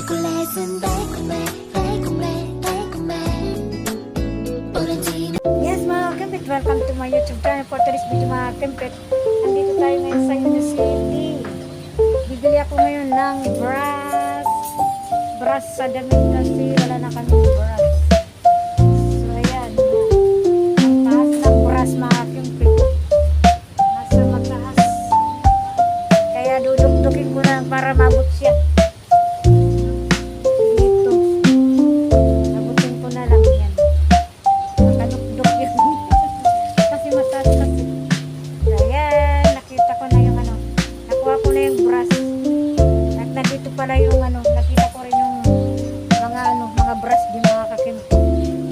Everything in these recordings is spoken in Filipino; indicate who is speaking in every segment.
Speaker 1: 초콜릿은 달콤해 오렌지.
Speaker 2: Yes mga kempit, welcome to my YouTube channel for today's video mga kempit. Nandito tayo ngayon sa Unicity. Bibili ako ngayon ng brush sa damit kasi wala na kami brush. So ayan, ang taas ng brush mga kempit, nasa mataas, kaya duduk-dukin ko na para mabot siya dito. Nabutin ko na lang yan, nakaduk-duk yun kasi mataas kasi. So ayan, nakita ko na yung nakuha ko na yung brush. Nandito pala yung nakita ko rin yung mga brush din mga kakimpo.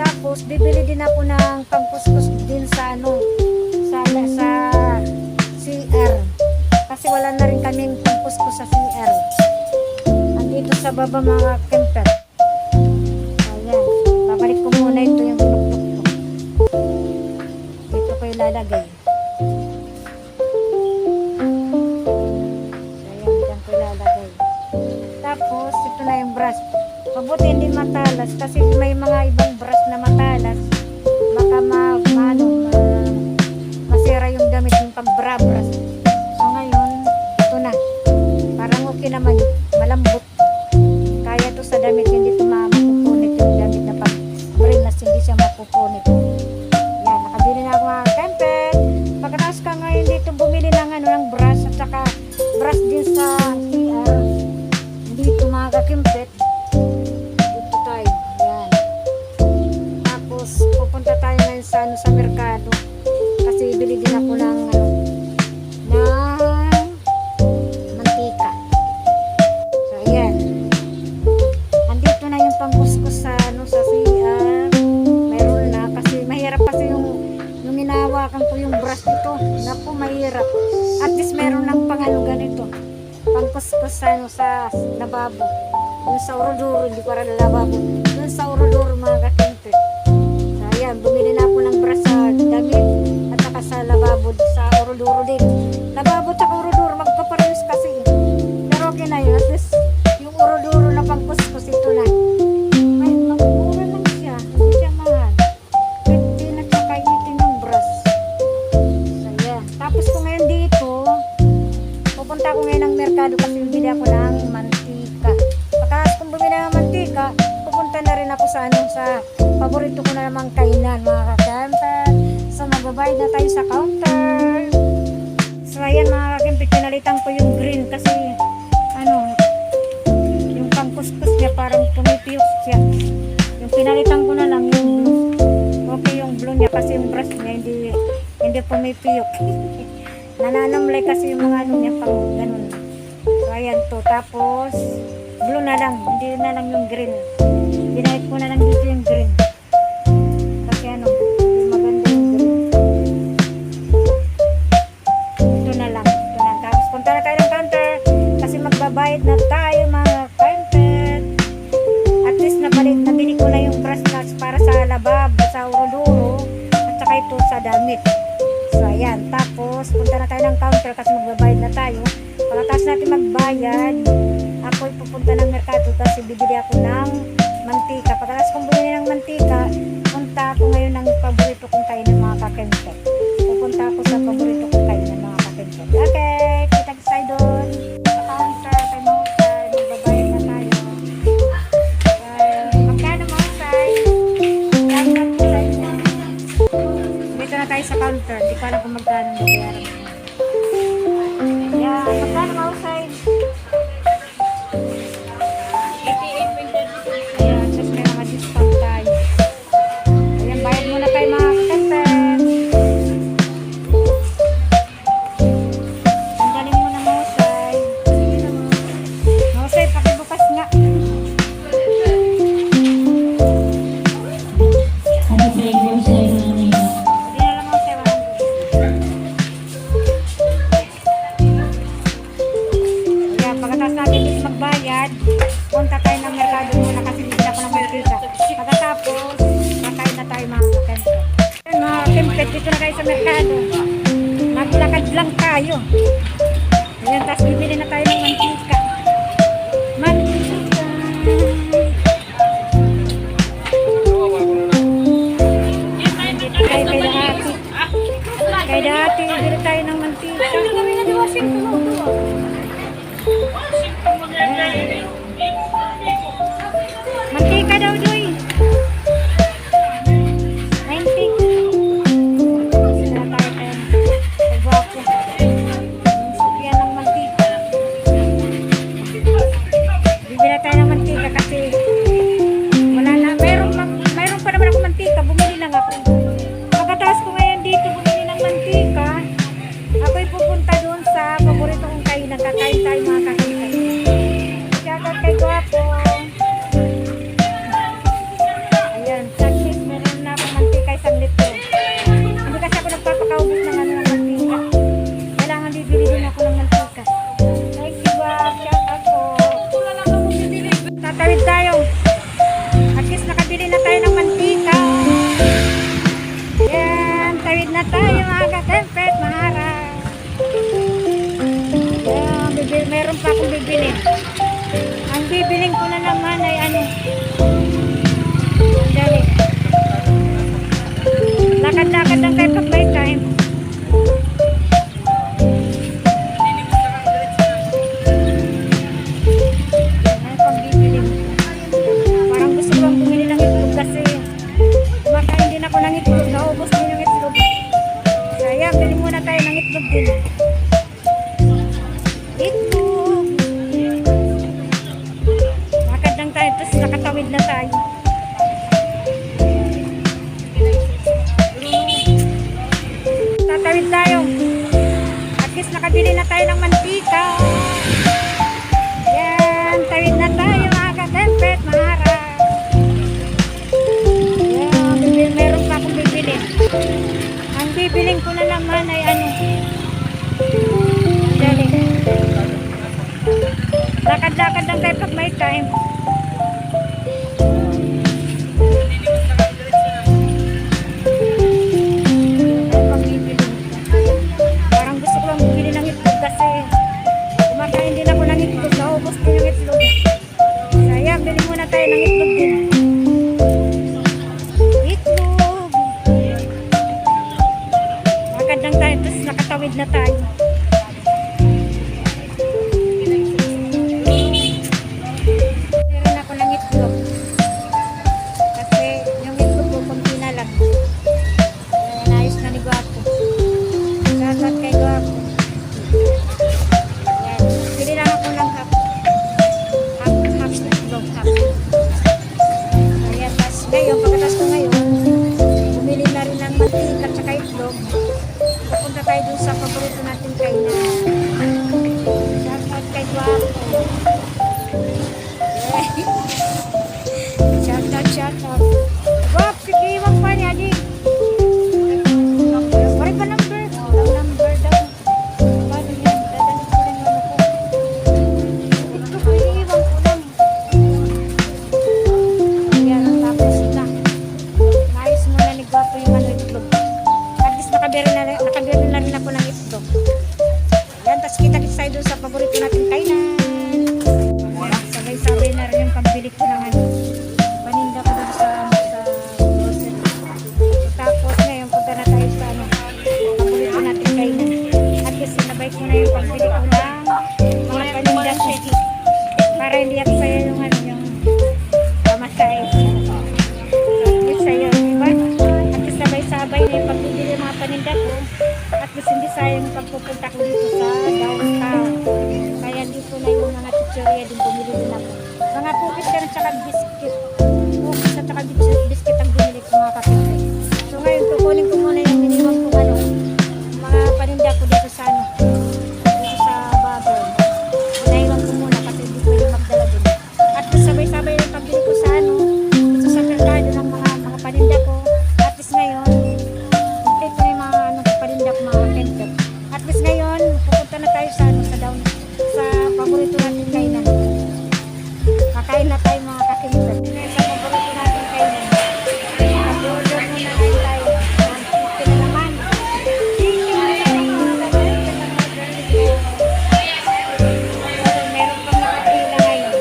Speaker 2: Tapos bibili din ako ng pangkuskus din sa sa CR. Kasi wala na rin kaming pangkuskus sa CR. Andito sa baba mga kemper. Ayan, babalik ko muna ito yung tulok-tulok. Dito ko ilalagay. Tapos, ito na yung brush. Mabuti hindi matalas kasi may mga ibang brush na matalas. Baka masira yung damit yung pag-brush. So ngayon, ito na. Parang okay naman. Malambot. Kaya to sa damit, hindi ito mapupunit yung damit na pag-brinas, hindi siya mapupunit. Yan, nakabili na ako mga kempet. Pagkatapos ka ngayon dito bumili ng brush at saka brush din sa CR. Dito mga kakimpet, dito tayo, yan. Tapos pupunta tayo ngayon sa merkado kasi bili din ako ng mantika. So ayan, andito na yung pangkuskus sa CR. Mayroon na kasi mahirap kasi yung hinahawakan ko yung brush dito. Naku, mahirap. At least meron ng ganito, pangkuskus sa lababo. Yung sa uroduro, hindi para lababo. Yung sa uroduro mga kakintrit. So ayan, bumili na ako ng brush sa damit at saka sa lababo, sa uroduro din. Lababo at saka uroduro, magkaparehas kasi. Pero okay na yun. At least yung uroduro na pangkuskus, ito na. Ay, magmura lang siya. Hindi siya mahal. 15 at saka 18 yung brush. So ayan. Tapos kung ngayon dito, pupunta ako ngayon ng merkado kasi bibili ako ng mantika. Pagkas kung bumili ng mantika, pupunta na rin ako sa paborito ko na namang kainan mga kakemper. So magbabayad na tayo sa counter. So ayan mga kakemper, pinalitan ko yung green kasi yung pangkuskus niya parang pumipiyok siya. Yung pinalitan ko na lang yung blue. Okay yung blue niya kasi yung brush niya hindi pumipiyok. Nananamlay kasi yung mga niya pang ganun. So ayan to. Tapos blue na lang, hindi na lang yung green. Binayad ko na lang dito yung green. Kasi hindi maganda yung green. Ito na lang. Tapos punta na tayo ng counter kasi magbabayad na tayo mga kempet. At least nabili ko na yung brush nuts para sa lababo, sa uroduro at saka ito sa damit. So ayan, tapos punta na tayo ng counter kasi magbabayad na tayo. Pagkatapos natin magbayad, ako pupunta ng merkado kasi bibili ako ng mantika. Pagkatapos kong bumili ng mantika, punta ako ngayon ng paborito kong kainan mga kakempet. Pupunta ako sa paborito kong kainan mga kakempet. Okay, kita tayo doon sa counter, tayo mahusay, magbabayad na tayo. Magkano mahusay? Dito na tayo sa counter. Hindi ko alam kung magkano magbayaran. Yeah, magkano mahusay? Ayan, just may mga discount tayo. Ayan, bayad muna tayo mga kakemper. Tanggalin muna mahusay. Mahusay, pakibukas nga. Magbayad, punta tayo ng merkado muna kasi bibili ako ng mantika. Pagkatapos, kakain na tayo mga kakempet. Mga kakempet, dito na kayo sa merkado. Naglakad lang tayo. Ayan, tapos bibili na tayo ng mantika. Mantika. sa paborito kong kainan. Kakain tayo mga kakitan. Shoutout kay Guwapo. Ayan, saglit. Meron na akong mantika isang litro. Hindi kasi ako nagpapakaubos ng ano ng mantika. Kailangan bibili din ako ng mantika. Thank you, Guwap. Shoutout po. Tatawid tayo. At least nakabili na tayo ng mantika. Ayan, tawid na tayo mga katempet, maharap. Ayan, meron pa akong bibili. Ang bibiling ko na naman ay ano. Dali. Lakad-lakad lang tayo pag may time. Ano pang bibiling? Parang gusto ko lang bumili ng itlog kasi kumakain din ako ng itlog. Naubos din yung itlog. Kaya bili muna tayo ng itlog din. Itlog. Lakad lang tayo, tapos nakatawid na tayo. Tatawid tayo. At least nakabili na tayo ng mantika. Yan, tawid na tayo mga katempet, maharap. Yan, meron pa akong bibili. Ang bibiling ko na naman ay ano. Dali. Lakad-lakad lang tayo pag may time. Ano pang bibili? Parang gusto ko lang bumili ng itlog kasi kumakain din ako ng itlog. Naubos din yung itlog. Kaya bili muna tayo ng itlog din. Itlog. Lakad lang tayo, tapos nakatawid na tayo. Meron ako ng itlog. Kasi yung itlog ko, konti na lang. Nayos na ni Guwapo. Shoutout kay Guwapo. Yan. Bili lang ako ng half na itlog. Half. Ayan, tas ngayon, pagkatas ko ngayon, bumili na rin ng mantika at saka itlog. Papunta tayo dun sa paborito natin kainan. Shoutout kay Guwapo. Shoutout. Guwap, sige, iwag pa niya, di. Pare pa number. Walang number daw. Paano yan? Dadalhin ko rin yung ano ko. Ito ko, iiwan ko lang. Ayan, tapos na. Naayos muna ni Guwapo yung ano itlog. At least nakabili na rin ako ng itlog. Ayan, tapos kita-kita tayo doon sa paborito natin kainan. Ayan, sabay-sabay na rin yung pambili ko ng ano. Paninda ko doon sa grocery. Tapos ngayon, punta na tayo sa ano, paborito natin kainan. At least sinabay ko na yung pambili ko ng mga paninda ko. Para hindi ako sa'yo yung ano, yung pamasahe. At least sa'yo, diba? At least sabay-sabay na yung pagbibili ng mga paninda ko. At least hindi sayang pagpupunta ko dito sa downtown. Kaya dito na yung mga chichirya din bumili din ako. Mga cookies ka na tsaka biscuit. Cookies at tsaka biscuit ang binili ko mga kapitay. So ngayon, kukunin ko muna yung minimum kung ano, mga paninda ko dito sa ano, dito sa bagay. Pinaiwan ko muna kasi hindi pwede magdala din. At least sabay-sabay yung pabili ko sa ano, dito sa merkado ng mga paninda ko. At least ngayon, complete na yung mga ano, paninda ko mga kentep. At least ngayon, pupunta na tayo sa ano, sa down, sa paborito natin kainan. Kakain na tayo mga kakimper. Sa paborito natin kainan. Nag-order muna rin tayo. Ito na naman. Meron pang nakapila ngayon.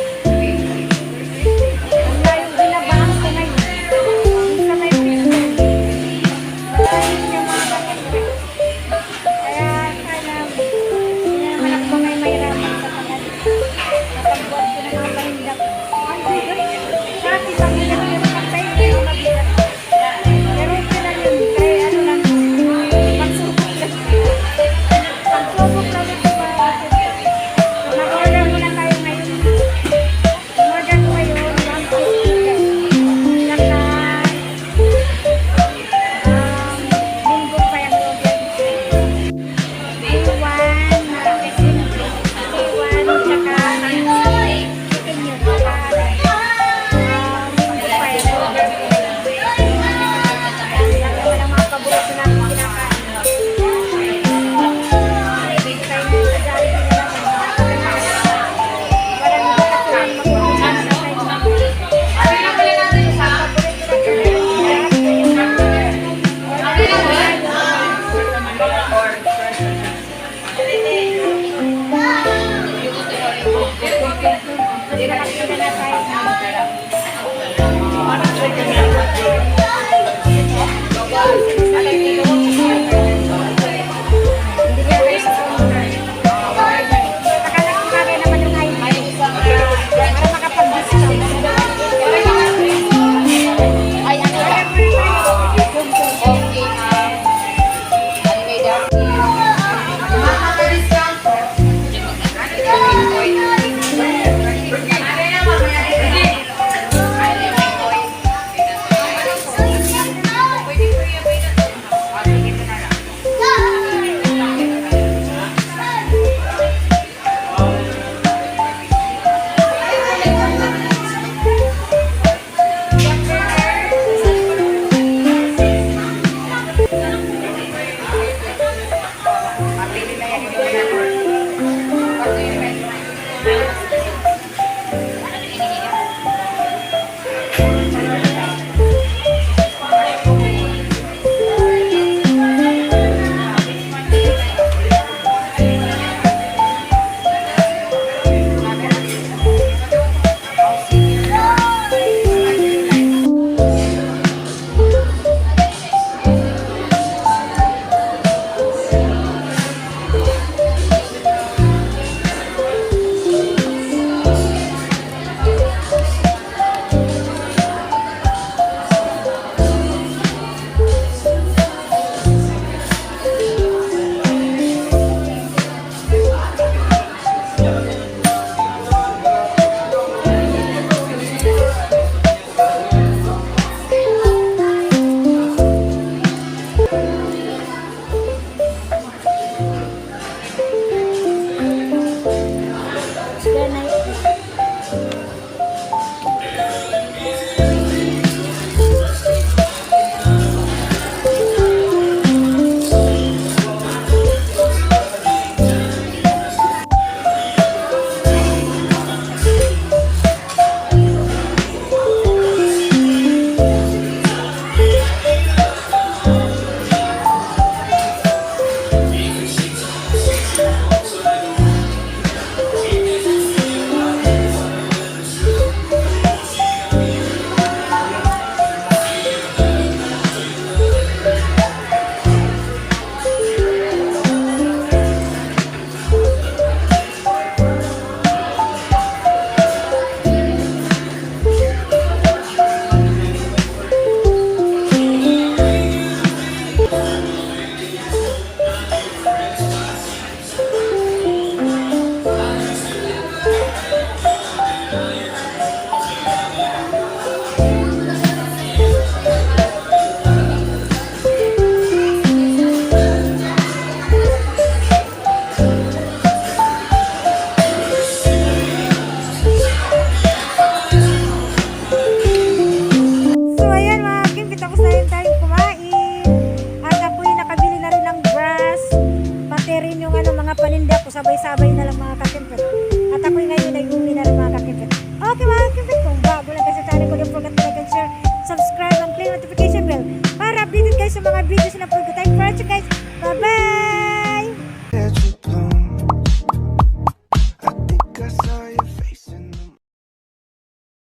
Speaker 2: Ang layong binabahan ko ngayon. Sa may picture. Ayun yung mga kakimper. Kaya sana, hindi naman ako may mahirapan sa pagkalit. Hindi kaya kayo sa sumunod. Akala ko kagaya naman yung highlight. Para makapag-discount.
Speaker 1: Ay, ano ba? Okay, ano may dati?
Speaker 2: Then, I- So ayan mga Kim, tapos na rin tayong kumain. At ako'y nakabili na rin ng grass. Pati rin yung mga paninda ko, sabay-sabay na lang mga ka-Kim.